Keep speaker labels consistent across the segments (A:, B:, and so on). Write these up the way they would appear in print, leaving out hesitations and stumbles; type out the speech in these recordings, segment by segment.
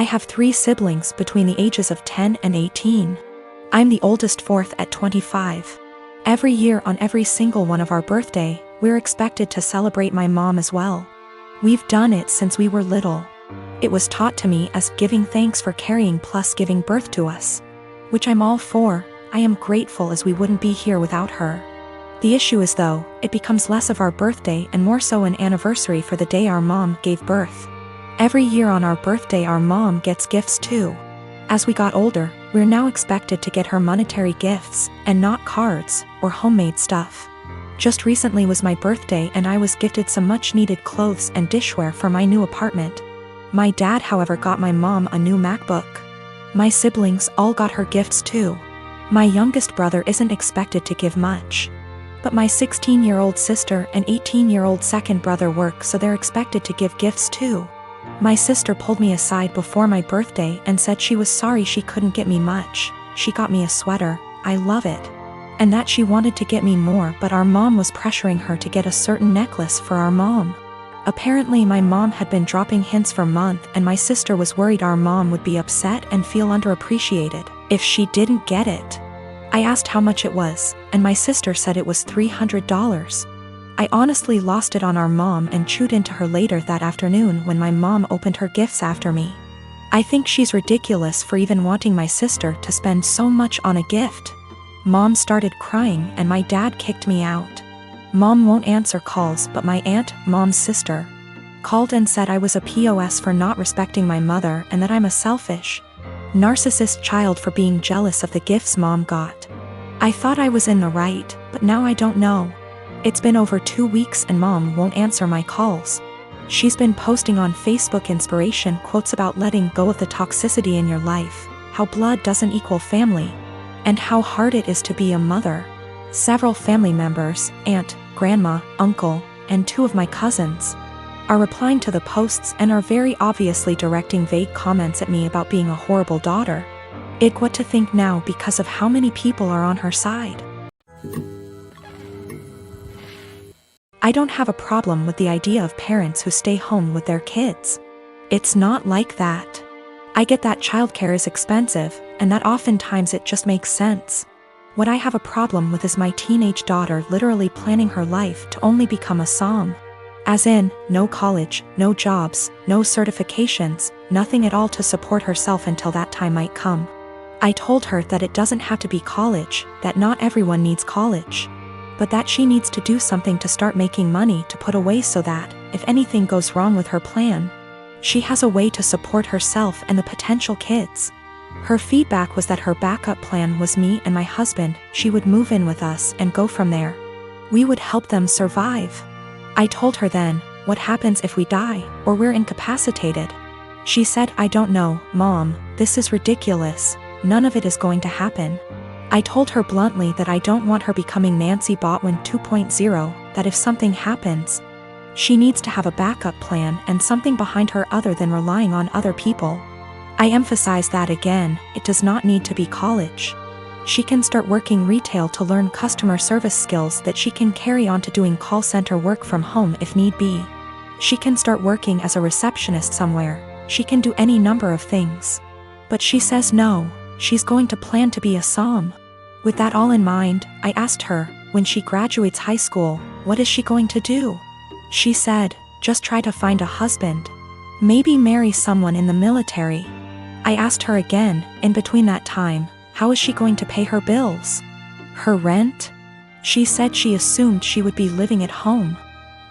A: have 3 siblings between the ages of 10 and 18. I'm the oldest, fourth at 25. Every year on every single one of our birthday, we're expected to celebrate my mom as well. We've done it since we were little. It was taught to me as giving thanks for carrying plus giving birth to us, which I'm all for. I am grateful as we wouldn't be here without her. The issue is though, it becomes less of our birthday and more so an anniversary for the day our mom gave birth. Every year on our birthday our mom gets gifts too. As we got older, we're now expected to get her monetary gifts, and not cards, or homemade stuff. Just recently was my birthday and I was gifted some much needed clothes and dishware for my new apartment. My dad however got my mom a new MacBook. My siblings all got her gifts too. My youngest brother isn't expected to give much. But my 16-year-old sister and 18-year-old second brother work, so they're expected to give gifts too. My sister pulled me aside before my birthday and said she was sorry she couldn't get me much. She got me a sweater, I love it. And that she wanted to get me more, but our mom was pressuring her to get a certain necklace for our mom. Apparently my mom had been dropping hints for months and my sister was worried our mom would be upset and feel underappreciated if she didn't get it. I asked how much it was, and my sister said it was $300. I honestly lost it on our mom and chewed into her later that afternoon when my mom opened her gifts after me. I think she's ridiculous for even wanting my sister to spend so much on a gift. Mom started crying and my dad kicked me out. Mom won't answer calls, but my aunt, mom's sister, called and said I was a POS for not respecting my mother and that I'm a selfish, narcissist child for being jealous of the gifts mom got. I thought I was in the right, but now I don't know. It's been over 2 weeks and mom won't answer my calls. She's been posting on Facebook inspiration quotes about letting go of the toxicity in your life, how blood doesn't equal family, and how hard it is to be a mother. Several family members, aunt, grandma, uncle, and 2 of my cousins, are replying to the posts and are very obviously directing vague comments at me about being a horrible daughter. What to think now because of how many people are on her side. I don't have a problem with the idea of parents who stay home with their kids. It's not like that. I get that childcare is expensive, and that oftentimes it just makes sense. What I have a problem with is my teenage daughter literally planning her life to only become a som. As in, no college, no jobs, no certifications, nothing at all to support herself until that time might come. I told her that it doesn't have to be college, that not everyone needs college, but that she needs to do something to start making money to put away so that, if anything goes wrong with her plan, she has a way to support herself and the potential kids. Her feedback was that her backup plan was me and my husband. She would move in with us and go from there. We would help them survive. I told her then, what happens if we die, or we're incapacitated? She said, I don't know, Mom, this is ridiculous, none of it is going to happen. I told her bluntly that I don't want her becoming Nancy Botwin 2.0, that if something happens, she needs to have a backup plan and something behind her other than relying on other people. I emphasize that again, it does not need to be college. She can start working retail to learn customer service skills that she can carry on to doing call center work from home if need be. She can start working as a receptionist somewhere. She can do any number of things. But she says no, she's going to plan to be a som. With that all in mind, I asked her, when she graduates high school, what is she going to do? She said, just try to find a husband. Maybe marry someone in the military. I asked her again, in between that time, how is she going to pay her bills? Her rent? She said she assumed she would be living at home.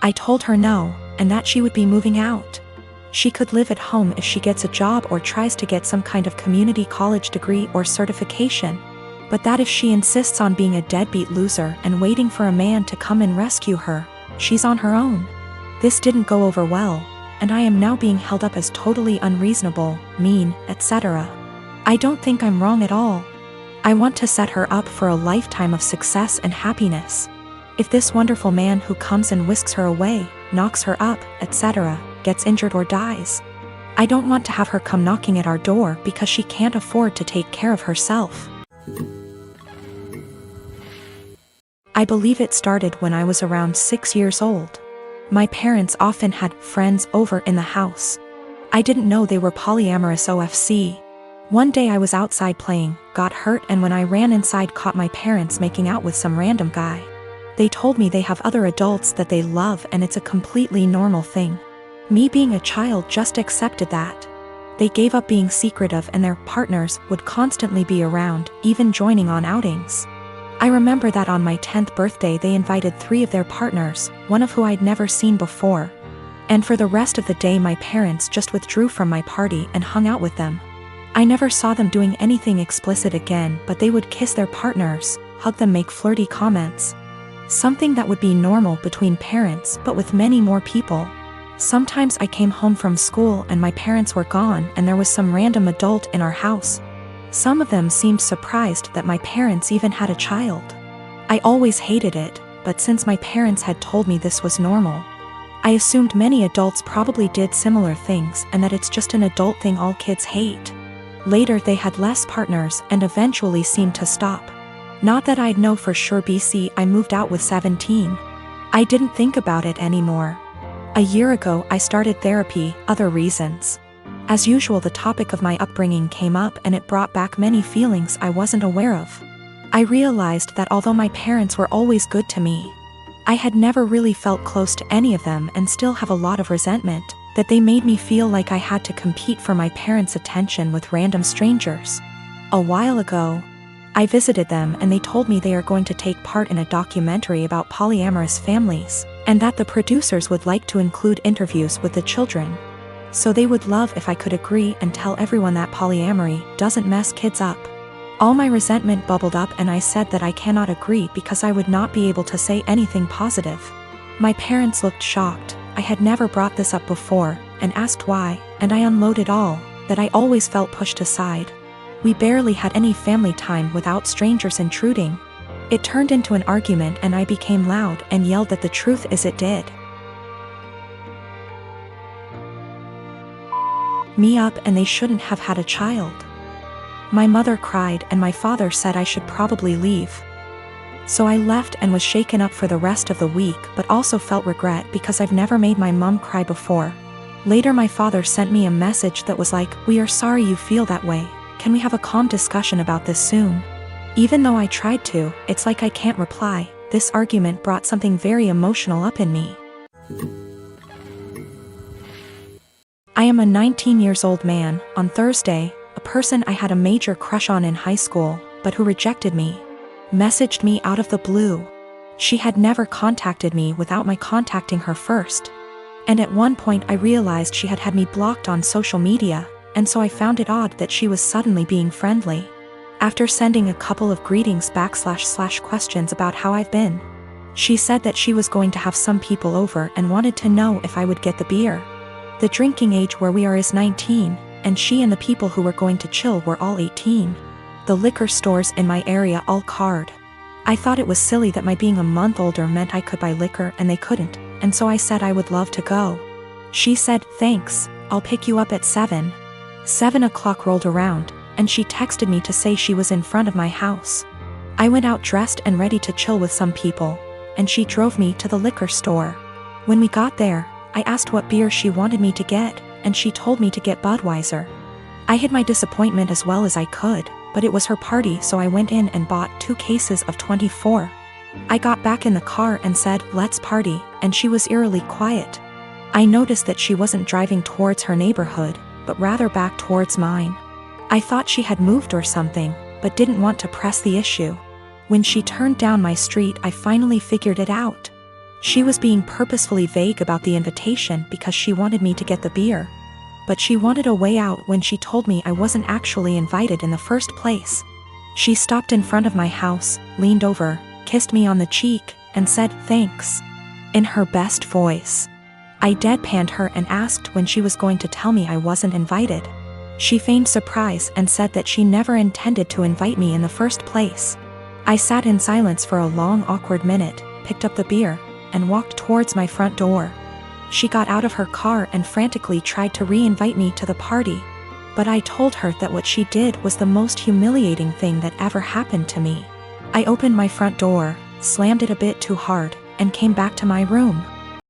A: I told her no, and that she would be moving out. She could live at home if she gets a job or tries to get some kind of community college degree or certification. But that if she insists on being a deadbeat loser and waiting for a man to come and rescue her, she's on her own. This didn't go over well, and I am now being held up as totally unreasonable, mean, etc. I don't think I'm wrong at all. I want to set her up for a lifetime of success and happiness. If this wonderful man who comes and whisks her away, knocks her up, etc., gets injured or dies, I don't want to have her come knocking at our door because she can't afford to take care of herself. I believe it started when I was around 6 years old. My parents often had friends over in the house. I didn't know they were polyamorous OFC. One day I was outside playing, got hurt, and when I ran inside caught my parents making out with some random guy. They told me they have other adults that they love and it's a completely normal thing. Me being a child just accepted that. They gave up being secretive and their partners would constantly be around, even joining on outings. I remember that on my 10th birthday they invited 3 of their partners, one of who I'd never seen before. And for the rest of the day my parents just withdrew from my party and hung out with them. I never saw them doing anything explicit again, but they would kiss their partners, hug them, make flirty comments. Something that would be normal between parents but with many more people. Sometimes I came home from school and my parents were gone and there was some random adult in our house. Some of them seemed surprised that my parents even had a child. I always hated it, but since my parents had told me this was normal, I assumed many adults probably did similar things and that it's just an adult thing all kids hate. Later they had less partners and eventually seemed to stop. Not that I'd know for sure. I moved out with 17. I didn't think about it anymore. A year ago I started therapy, other reasons. As usual the topic of my upbringing came up and it brought back many feelings I wasn't aware of. I realized that although my parents were always good to me, I had never really felt close to any of them and still have a lot of resentment, that they made me feel like I had to compete for my parents' attention with random strangers. A while ago, I visited them and they told me they are going to take part in a documentary about polyamorous families, and that the producers would like to include interviews with the children. So they would love if I could agree and tell everyone that polyamory doesn't mess kids up. All my resentment bubbled up and I said that I cannot agree because I would not be able to say anything positive. My parents looked shocked. I had never brought this up before, and asked why, and I unloaded all, that I always felt pushed aside. We barely had any family time without strangers intruding. It turned into an argument and I became loud and yelled that the truth is it did me up and they shouldn't have had a child. My mother cried and my father said I should probably leave. So I left and was shaken up for the rest of the week, but also felt regret because I've never made my mom cry before. Later my father sent me a message that was like, "We are sorry you feel that way. Can we have a calm discussion about this soon?" Even though I tried to, it's like I can't reply. This argument brought something very emotional up in me. I am a 19 years old man. On Thursday, a person I had a major crush on in high school, but who rejected me, messaged me out of the blue. She had never contacted me without my contacting her first. And at one point I realized she had had me blocked on social media, and so I found it odd that she was suddenly being friendly. After sending a couple of greetings / questions about how I've been, she said that she was going to have some people over and wanted to know if I would get the beer. The drinking age where we are is 19, and she and the people who were going to chill were all 18. The liquor stores in my area all card. I thought it was silly that my being a month older meant I could buy liquor and they couldn't, and so I said I would love to go. She said, "Thanks, I'll pick you up at 7. 7 o'clock rolled around, and she texted me to say she was in front of my house. I went out dressed and ready to chill with some people, and she drove me to the liquor store. When we got there, I asked what beer she wanted me to get, and she told me to get Budweiser. I hid my disappointment as well as I could, but it was her party, so I went in and bought 2 cases of 24. I got back in the car and said, "Let's party," and she was eerily quiet. I noticed that she wasn't driving towards her neighborhood, but rather back towards mine. I thought she had moved or something, but didn't want to press the issue. When she turned down my street, I finally figured it out. She was being purposefully vague about the invitation because she wanted me to get the beer. But she wanted a way out when she told me I wasn't actually invited in the first place. She stopped in front of my house, leaned over, kissed me on the cheek, and said, "Thanks," in her best voice. I deadpanned her and asked when she was going to tell me I wasn't invited. She feigned surprise and said that she never intended to invite me in the first place. I sat in silence for a long, awkward minute, picked up the beer, and walked towards my front door. She got out of her car and frantically tried to re-invite me to the party, but I told her that what she did was the most humiliating thing that ever happened to me. I opened my front door, slammed it a bit too hard, and came back to my room.